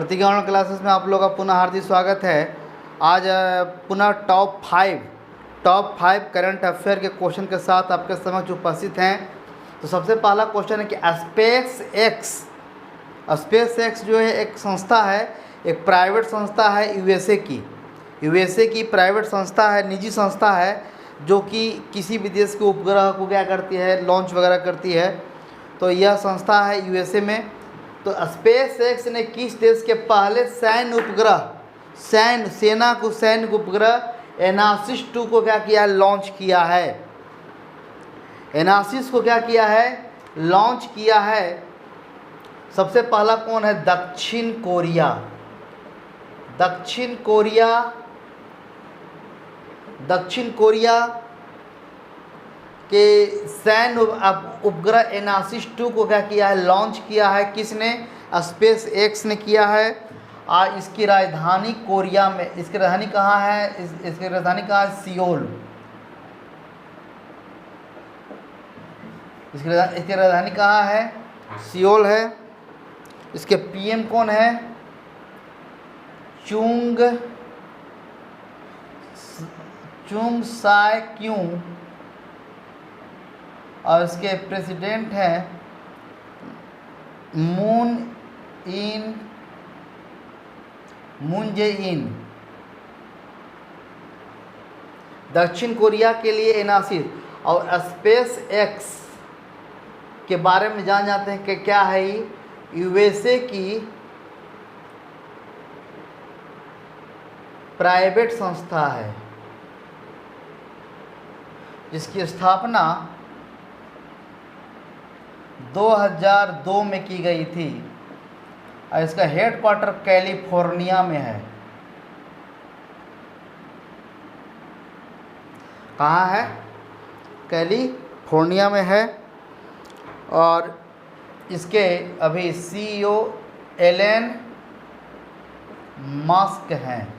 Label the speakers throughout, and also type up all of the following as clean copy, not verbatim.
Speaker 1: प्रतिज्ञा क्लासेस में आप लोग का पुनः हार्दिक स्वागत है। आज पुनः टॉप फाइव करंट अफेयर के क्वेश्चन के साथ आपके समक्ष उपस्थित हैं। तो सबसे पहला क्वेश्चन है कि स्पेस एक्स जो है एक संस्था है, एक प्राइवेट संस्था है यूएसए की प्राइवेट संस्था है, निजी संस्था है, जो कि किसी भी देश के उपग्रह को क्या करती है, लॉन्च वगैरह करती है। तो यह संस्था है यूएसए में। तो स्पेस एक्स ने किस देश के पहले सैन्य उपग्रह एनासिस 2 को क्या किया, लॉन्च किया है। एनासिस को क्या किया है, लॉन्च किया है। सबसे पहला कौन है, दक्षिण कोरिया के सैन्य उपग्रह एनासिस 2 को क्या किया है, लॉन्च किया है। किसने, स्पेस एक्स ने किया है। और इसकी राजधानी कोरिया में, इसकी राजधानी कहाँ है, इसकी राजधानी कहाँ है, सियोल। इसकी राजधानी कहाँ है, सियोल है। इसके पीएम कौन है, चुंग साय क्यूं। और इसके प्रेसिडेंट हैं मून जे इन। दक्षिण कोरिया के लिए एनासिस और स्पेस एक्स के बारे में जान जाते हैं कि क्या है, यूएसए की प्राइवेट संस्था है जिसकी स्थापना 2002 में की गई थी और इसका हेडक्वार्टर कैलिफोर्निया में है। कहाँ है, कैलिफोर्निया में है। और इसके अभी सीईओ एलन मस्क हैं।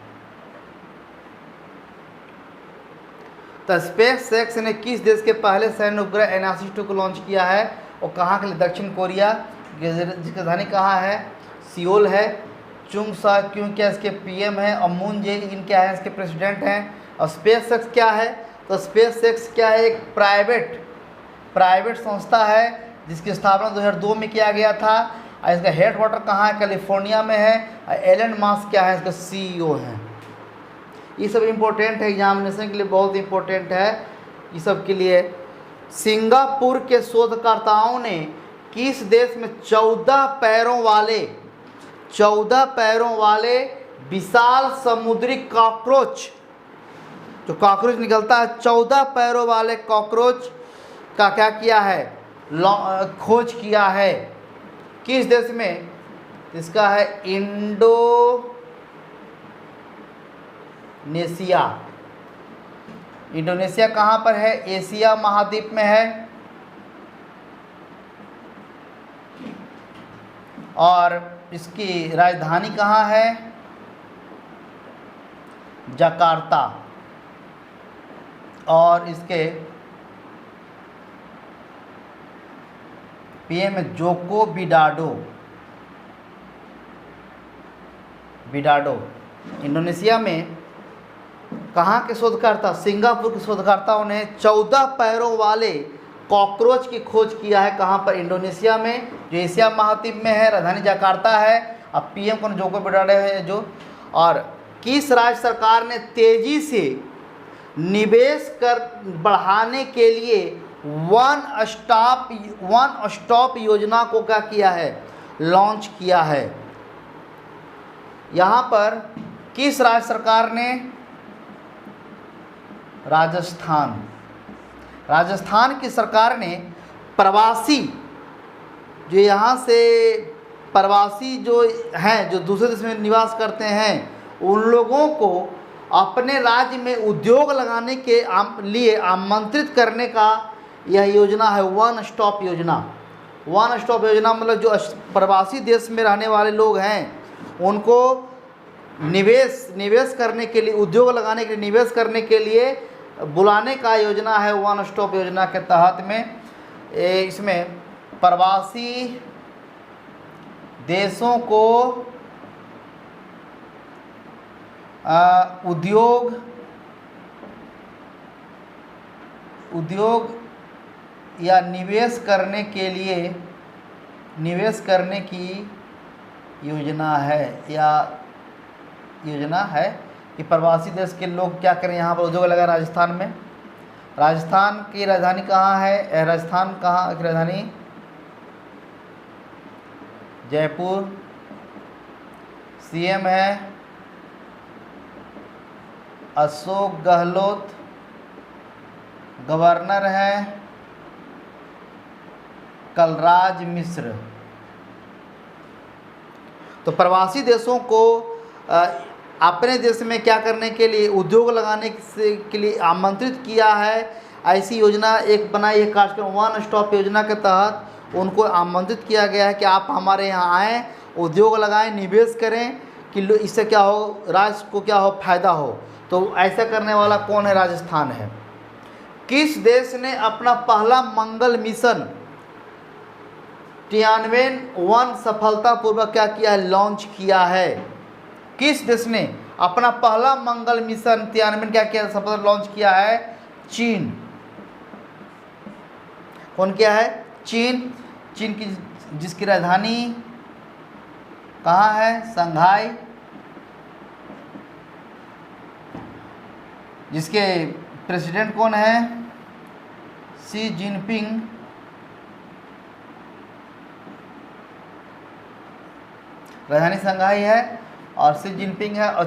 Speaker 1: तो स्पेस एक्स ने किस देश के पहले सैन्य उपग्रह एनासिस 2 को लॉन्च किया है और कहाँ के लिए, दक्षिण कोरिया, जिसकी राजधानी कहाँ है, सियोल है। चुंग सा क्यों क्या इसके पीएम है और मून जे इन क्या है, इसके प्रेसिडेंट हैं। और स्पेस एक्स क्या है, तो स्पेस एक्स क्या है, एक प्राइवेट संस्था है जिसकी स्थापना 2002 में किया गया था। और इसका हेडक्वार्टर कहाँ है, कैलिफोर्निया में है। और एलन मस्क क्या है, इसका सीईओ है। ये सब इम्पोर्टेंट है, एग्जामिनेशन के लिए बहुत इम्पोर्टेंट है ये सब के लिए। सिंगापुर के शोधकर्ताओं ने किस देश में 14 पैरों वाले विशाल समुद्री कॉकरोच, जो कॉकरोच निकलता है, 14 पैरों वाले कॉकरोच का क्या किया है, खोज किया है। किस देश में, इसका है इंडोनेशिया कहाँ पर है, एशिया महाद्वीप में है। और इसकी राजधानी कहाँ है, जकार्ता। और इसके पीएम जोको विडाडो। इंडोनेशिया में कहाँ के शोधकर्ता, सिंगापुर के शोधकर्ताओं ने 14 पैरों वाले कॉकरोच की खोज किया है। कहाँ पर, इंडोनेशिया में, जो एशिया महाद्वीप में है। राजधानी जकार्ता है। अब पीएम कौन, जोको विडोडो है जो। और किस राज्य सरकार ने तेजी से निवेश कर बढ़ाने के लिए वन स्टॉप योजना को क्या किया है, लॉन्च किया है। यहाँ पर किस राज्य सरकार ने, राजस्थान की सरकार ने प्रवासी, जो यहाँ से प्रवासी जो हैं, जो दूसरे देश में निवास करते हैं, उन लोगों को अपने राज्य में उद्योग लगाने के लिए आमंत्रित करने का यह योजना है, वन स्टॉप योजना। मतलब जो प्रवासी देश में रहने वाले लोग हैं उनको निवेश करने के लिए, उद्योग लगाने के लिए, निवेश करने के लिए बुलाने का योजना है। वन स्टॉप योजना के तहत में इसमें प्रवासी देशों को उद्योग या निवेश करने की योजना है कि प्रवासी देश के लोग क्या करें, यहाँ पर उद्योग लगा राजस्थान में। राजस्थान की राजधानी कहाँ है? राजस्थान कहाँ की राजधानी? जयपुर। सीएम है अशोक गहलोत। गवर्नर है कलराज मिश्र। तो प्रवासी देशों को अपने देश में क्या करने के लिए, उद्योग लगाने के लिए आमंत्रित किया है। ऐसी योजना एक बनाई है, कार्यक्रम वन स्टॉप योजना के तहत उनको आमंत्रित किया गया है कि आप हमारे यहाँ आएँ, उद्योग लगाएं, निवेश करें कि इससे क्या हो, राज्य को क्या हो, फायदा हो। तो ऐसा करने वाला कौन है? राजस्थान है। किस देश ने अपना पहला मंगल मिशन क्रियान्वयन सफलतापूर्वक क्या किया है? लॉन्च किया है। किस देश ने अपना पहला मंगल मिशन क्रियान्वयन क्या किया, सफल लॉन्च किया है? चीन। कौन किया है? चीन। चीन की जिसकी राजधानी कहाँ है? शंघाई। जिसके प्रेसिडेंट कौन है? Xi Jinping. राजधानी शंघाई है और शी जिनपिंग है। और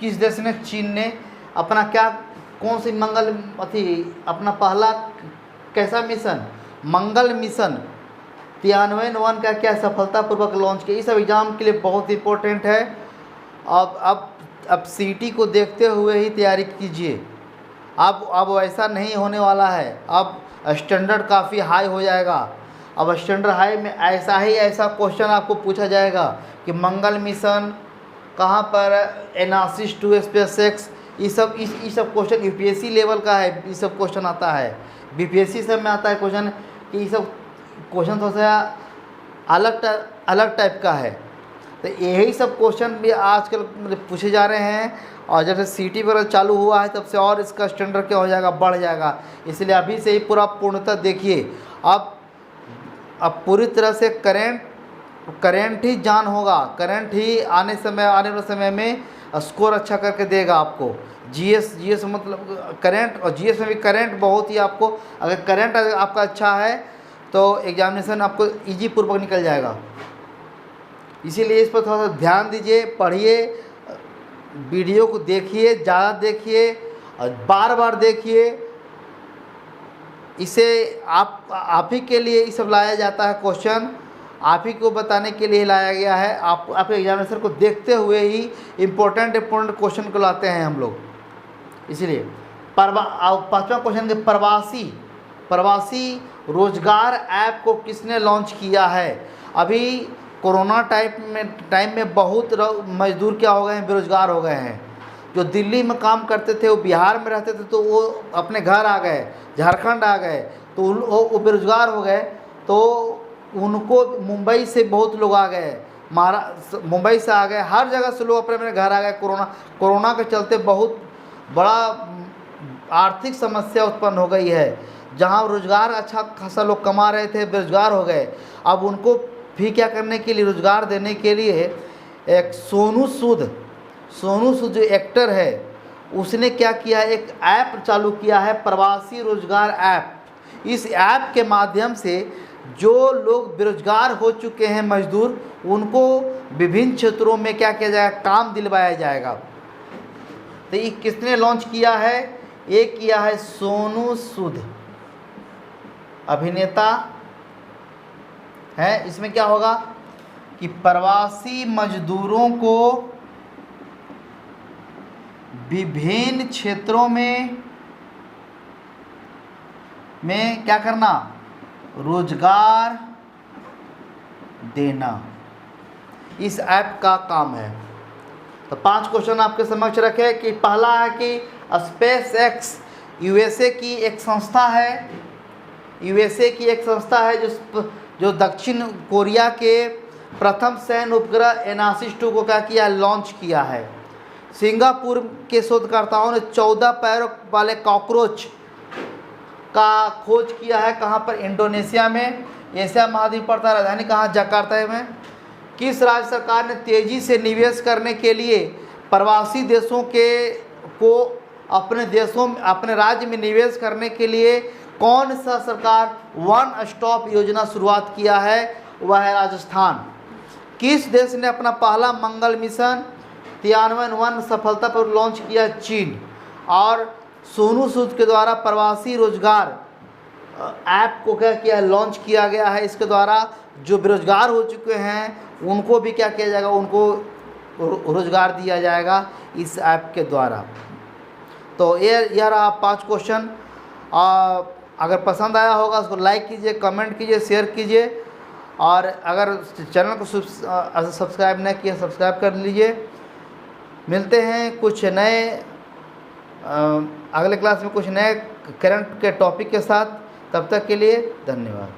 Speaker 1: किस देश ने, चीन ने अपना क्या, कौन सी मंगल अपना पहला कैसा मिशन, मंगल मिशन क्रियान्वयन वन का क्या सफलतापूर्वक लॉन्च किया। इस सब एग्ज़ाम के लिए बहुत इंपॉर्टेंट है। अब सीटी को देखते हुए ही तैयारी कीजिए। अब ऐसा नहीं होने वाला है। अब स्टैंडर्ड काफ़ी हाई हो जाएगा। अब स्टैंडर्ड हाई में ऐसा क्वेश्चन आपको पूछा जाएगा कि मंगल मिशन कहाँ पर, एनासिस टू स्पेसएक्स, ये सब क्वेश्चन यूपीएससी लेवल का है। ये सब क्वेश्चन आता है, बीपीएससी सब में आता है क्वेश्चन कि ये सब क्वेश्चन थोड़ा सा अलग टाइप का है। तो यही सब क्वेश्चन भी आजकल पूछे जा रहे हैं। और जब से सीटी वगैरह चालू हुआ है तब से और इसका स्टैंडर्ड क्या हो जाएगा, बढ़ जाएगा। इसलिए अभी से ही पूरा पूर्णतः देखिए। अब पूरी तरह से करंट ही जान होगा। करंट ही आने वाले समय में स्कोर अच्छा करके देगा आपको। जीएस मतलब करंट, और जीएस में भी करंट बहुत ही आपको, अगर करंट आपका अच्छा है तो एग्जामिनेशन आपको इजी पूर्वक निकल जाएगा। इसीलिए इस पर थोड़ा सा ध्यान दीजिए, पढ़िए, वीडियो को देखिए, ज़्यादा देखिए और बार बार देखिए। इसे आप ही के लिए ये सब लाया जाता है क्वेश्चन, आप ही को बताने के लिए लाया गया है। आप एग्जामिनेशन को देखते हुए ही इम्पोर्टेंट क्वेश्चन को लाते हैं हम लोग। इसलिए पाँचवा क्वेश्चन के प्रवासी रोजगार ऐप को किसने लॉन्च किया है? अभी कोरोना टाइम में बहुत मजदूर क्या हो गए हैं, बेरोजगार हो गए हैं। जो दिल्ली में काम करते थे वो बिहार में रहते थे तो वो अपने घर आ गए, झारखंड आ गए, तो वो बेरोजगार हो गए। तो उनको मुंबई से बहुत लोग आ गए, मुंबई से आ गए, हर जगह से लोग अपने घर आ गए। कोरोना के चलते बहुत बड़ा आर्थिक समस्या उत्पन्न हो गई है। जहाँ रोजगार अच्छा खासा लोग कमा रहे थे, बेरोजगार हो गए। अब उनको भी क्या करने के लिए, रोजगार देने के लिए एक सोनू सूद जो एक्टर है उसने क्या किया, एक ऐप चालू किया है, प्रवासी रोजगार ऐप। इस ऐप के माध्यम से जो लोग बेरोजगार हो चुके हैं मजदूर, उनको विभिन्न क्षेत्रों में क्या किया जाएगा, काम दिलवाया जाएगा। तो ये किसने लॉन्च किया है? ये किया है सोनू सूद, अभिनेता है। इसमें क्या होगा कि प्रवासी मजदूरों को विभिन्न क्षेत्रों में क्या करना, रोजगार देना, इस ऐप का काम है। तो 5 क्वेश्चन आपके समक्ष रखे कि पहला है कि स्पेस एक्स यूएसए की एक संस्था है। यूएसए की एक संस्था है जो दक्षिण कोरिया के प्रथम सैन्य उपग्रह एनासिस 2 को क्या किया, लॉन्च किया है। सिंगापुर के शोधकर्ताओं ने 14 पैरों वाले कॉकरोच का खोज किया है। कहाँ पर? इंडोनेशिया में। एशिया महाद्वीप पड़ता है। राजधानी कहाँ? जकार्ता में। किस राज्य सरकार ने तेजी से निवेश करने के लिए प्रवासी देशों को अपने राज्य में निवेश करने के लिए कौन सा सरकार वन स्टॉप योजना शुरुआत किया है? वह है राजस्थान। किस देश ने अपना पहला मंगल मिशन Tianwen-1 सफलतापूर्वक लॉन्च किया? चीन। और सोनू सूद के द्वारा प्रवासी रोजगार ऐप को क्या किया? लॉन्च किया गया है। इसके द्वारा जो बेरोजगार हो चुके हैं उनको भी क्या किया जाएगा? उनको रोजगार दिया जाएगा इस ऐप के द्वारा। तो यह रहा 5 क्वेश्चन। अगर पसंद आया होगा उसको लाइक कीजिए, कमेंट कीजिए, शेयर कीजिए, और अगर चैनल को सब्सक्राइब नहीं किया सब्सक्राइब कर लीजिए। मिलते हैं कुछ नए अगले क्लास में कुछ नए करंट के टॉपिक के साथ। तब तक के लिए धन्यवाद।